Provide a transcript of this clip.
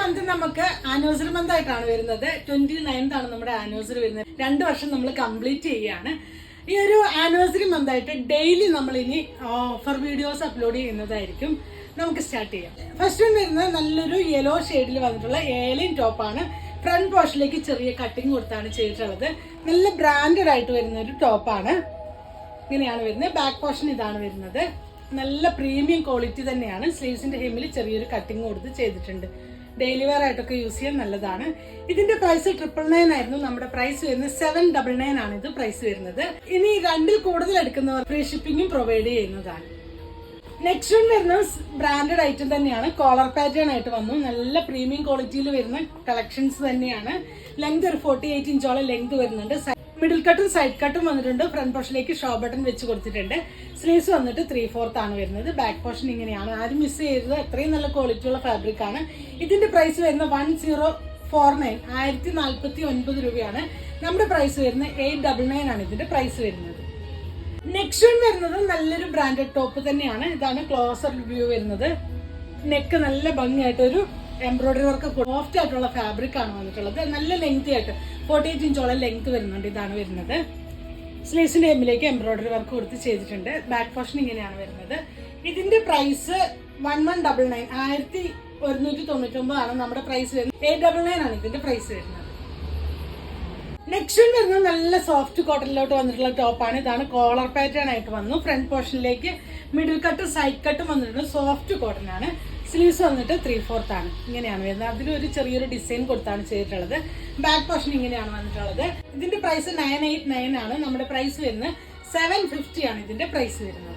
Month നമുക്ക് anniversary month ആയിട്ടാണ് വരുന്നത്. 29th ആണ് നമ്മുടെ ആനിവേഴ്സറി വരുന്നത്. 2 വർഷം നമ്മൾ കംപ്ലീറ്റ് ചെയ്യുകയാണ്. ഈ ഒരു ആനിവേഴ്സറി മന്ത് ആയിട്ട് ഡെയിലി നമ്മൾ ഇനി ഓഫർ വീഡിയോസ് അപ്ലോഡ് ചെയ്യുന്നതായിരിക്കും. നമുക്ക് സ്റ്റാർട്ട് ചെയ്യാം. ഫസ്റ്റ് വരുന്നത് നല്ലൊരു യെല്ലോ ഷെയ്ഡിൽ വന്നിട്ടുള്ള ഏലിയൻ ടോപ്പാണ്. ഫ്രണ്ട് പോർഷനിലേക്ക് ചെറിയ കട്ടിങ് കൊടുത്താണ് ചെയ്തിട്ടുള്ളത്. നല്ല ബ്രാൻഡഡ് ആയിട്ട് വരുന്ന ഒരു ടോപ്പാണ്. ഇങ്ങനെയാണ് വരുന്നത്. ബാക്ക് പോർഷൻ ഇതാണ് വരുന്നത്. നല്ല പ്രീമിയം ക്വാളിറ്റി തന്നെയാണ്. സ്ലീവ്സിന്റെ ഹെമ്മിൽ ചെറിയൊരു കട്ടിങ് കൊടുത്ത് ചെയ്തിട്ടുണ്ട്. ഡെയിലി വെയർ ആയിട്ടൊക്കെ യൂസ് ചെയ്യാൻ നല്ലതാണ്. ഇതിന്റെ പ്രൈസ് 999 ആയിരുന്നു. നമ്മുടെ പ്രൈസ് വരുന്നത് 799 ആണ് ഇത് പ്രൈസ് വരുന്നത്. ഇനി 2ൽ കൂടുതൽ എടുക്കുന്നവർ ഫ്രീ ഷിപ്പിംഗും പ്രൊവൈഡ് ചെയ്യുന്നതാണ്. നെക്സ്റ്റ് വൺ വരുന്നത് ബ്രാൻഡഡ് ഐറ്റം തന്നെയാണ്. കോളർ പാറ്റേൺ ആയിട്ട് വന്നു. നല്ല പ്രീമിയം ക്വാളിറ്റിയിൽ വരുന്ന കളക്ഷൻസ് തന്നെയാണ്. ലെങ്ത് ഒരു 48 ഇഞ്ചോളം ലെങ്ത് വരുന്നുണ്ട്. മിഡിൽ കട്ടും സൈഡ് കട്ടും വന്നിട്ടുണ്ട്. ഫ്രണ്ട് പോർഷനിലേക്ക് ഷോ ബട്ടൺ വെച്ച് കൊടുത്തിട്ടുണ്ട്. സ്ലീവ്സ് വന്നിട്ട് 3/4 ആണ് വരുന്നത്. ബാക്ക് പോർഷൻ ഇങ്ങനെയാണ്. ആരും മിസ് ചെയ്തത്. അത്രയും നല്ല ക്വാളിറ്റി ഉള്ള ഫാബ്രിക് ആണ്. ഇതിന്റെ പ്രൈസ് വരുന്നത് 1049 1049 രൂപയാണ്. നമ്മുടെ പ്രൈസ് വരുന്നത് 899 ആണ് ഇതിന്റെ പ്രൈസ് വരുന്നത്. നെക്സ്റ്റ് വൺ വരുന്നത് നല്ലൊരു ബ്രാൻഡഡ് ടോപ്പ് തന്നെയാണ്. ഇതാണ് ക്ലോസർ വ്യൂ വരുന്നത്. നെക്ക് നല്ല ഭംഗിയായിട്ട് ഒരു എംബ്രോയിഡറി വർക്ക് സോഫ്റ്റ് ആയിട്ടുള്ള ഫാബ്രിക് ആണ് വന്നിട്ടുള്ളത്. നല്ല ലെങ്തി ആയിട്ട് 48 ഇഞ്ചോളം ലെങ്ത് വരുന്നുണ്ട്. ഇതാണ് വരുന്നത്. സ്ലീവ്സിന്റെ എമ്മിലേക്ക് എംബ്രോയിഡറി വർക്ക് കൊടുത്ത് ചെയ്തിട്ടുണ്ട്. ബാക്ക് പോർഷൻ ഇങ്ങനെയാണ് വരുന്നത്. ഇതിന്റെ പ്രൈസ് 1199 1199 ആണ് നമ്മുടെ പ്രൈസ് വരുന്നത്. 899 ആണ് ഇതിന്റെ പ്രൈസ് വരുന്നത്. നെക്സ്റ്റ് വരുന്നത് നല്ല സോഫ്റ്റ് കോട്ടണിലോട്ട് വന്നിട്ടുള്ള ടോപ്പാണ്. ഇതാണ് കോളർ പാറ്റേൺ ആയിട്ട് വന്നു. ഫ്രണ്ട് പോർഷനിലേക്ക് മിഡിൽ കട്ട് സൈഡ് കട്ടും വന്നിട്ടുണ്ട്. സോഫ്റ്റ് കോട്ടൺ ആണ്. സ്ലീവ്സ് വന്നിട്ട് 3/4 ആണ്. ഇങ്ങനെയാണ് വരുന്നത്. അതിലൊരു ചെറിയൊരു ഡിസൈൻ കൊടുത്താണ് ചെയ്തിട്ടുള്ളത്. ബാക്ക് പോർഷൻ ഇങ്ങനെയാണ് വന്നിട്ടുള്ളത്. ഇതിന്റെ പ്രൈസ് 989 ആണ്. നമ്മുടെ പ്രൈസ് വരുന്നത് 750 ആണ് ഇതിന്റെ പ്രൈസ് വരുന്നത്.